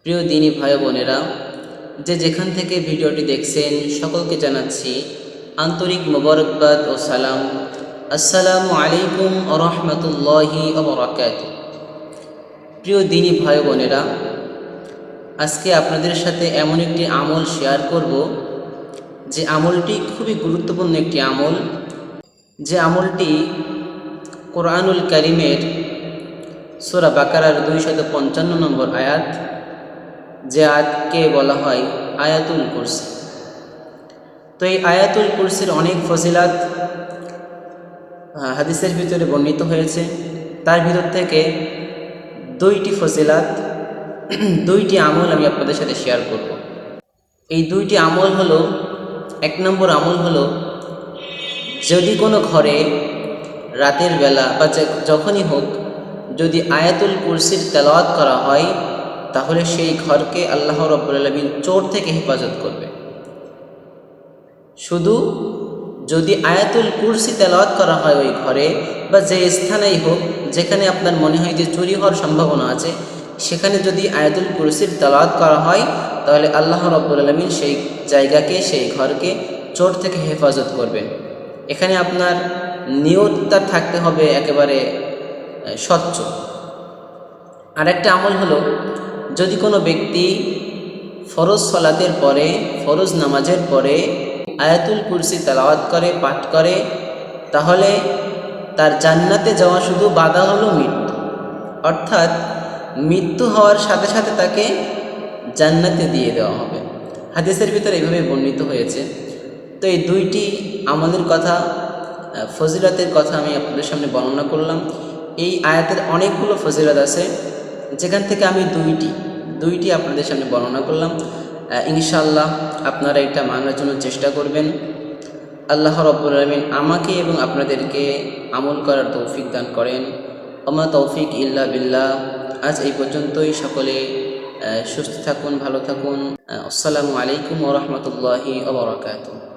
প্রিয় দিনী ভাই বোনেরা, যে যেখান থেকে ভিডিওটি দেখছেন সকলকে জানাচ্ছি আন্তরিক মোবারকবাদ ও সালাম। আসসালামু আলাইকুম ওয়া রাহমাতুল্লাহি ওয়া বারাকাতুহু। প্রিয় দিনী ভাই বোনেরা, আজকে আপনাদের সাথে এমন একটি আমল শেয়ার করব যে আমলটি খুবই গুরুত্বপূর্ণ একটি আমল, যে আমলটি কোরআনুল কারীমের সূরা বাকারার 255 নম্বর আয়াত, যে আয়াতকে বলা হয় আয়াতুল কুরসি। তো এই আয়াতুল কুরসির অনেক ফজিলাত হাদিসের ভিতরে বর্ণিত হয়েছে। তার ভিতর থেকে দুইটি ফজিলাত, দুইটি আমল আমি আপনাদের সাথে শেয়ার করব। এই দুইটি আমল হলো, এক নম্বর আমল হলো, যদি কোনো ঘরে রাতের বেলা বা যখনই হোক যদি আয়াতুল কুরসির তেলাওয়াত করা হয়, তাহলে সেই ঘরকে আল্লাহ রাব্বুল আলামিন চোর থেকে হেফাজত করবে। শুধু যদি আয়াতুল কুরসি তেলাওয়াত করা হয় ওই ঘরে বা যে স্থানেই হোক যেখানে আপনার মনে হয় যে চুরি হওয়ার সম্ভাবনা আছে, সেখানে যদি আয়াতুল কুরসির তেলাওয়াত করা হয়, তাহলে আল্লাহ রাব্বুল আলামিন সেই জায়গাকে, সেই ঘরকে চোর থেকে হেফাজত করবেন। এখানে আপনার নিয়তটা থাকতে হবে একেবারে স্বচ্ছ। আরেকটা আমল হলো, যদি কোনো ব্যক্তি ফরজ সালাতের পরে, ফরজ নামাজের পরে আয়াতুল কুরসি তেলাওয়াত করে, পাঠ করে, তাহলে তার জান্নাতে যাওয়া শুধু বাধা হলো মৃত্যু। অর্থাৎ মৃত্যু হওয়ার সাথে সাথে তাকে জান্নাতে দিয়ে দেওয়া হবে। হাদিসের ভিতরে এইভাবে বর্ণিত হয়েছে। তো এই দুইটি আমলের কথা, ফজিলতের কথা আমি আপনাদের সামনে বর্ণনা করলাম। এই আয়াতের অনেকগুলো ফজিলত আছে, যেখান থেকে আমি দুইটি আপনাদের সামনে বর্ণনা করলাম। ইনশাআল্লাহ আপনারা এটা মানার জন্য চেষ্টা করবেন। আল্লাহ রাব্বুল আলামিন আমাকে এবং আপনাদেরকে আমল করার তৌফিক দান করেন। ওমা তৌফিক ইল্লা বিল্লাহ। আজ এই পর্যন্তই। সকলে সুস্থ থাকুন, ভালো থাকুন। আসসালামু আলাইকুম ওয়া রাহমাতুল্লাহি ওয়া বারাকাতুহু।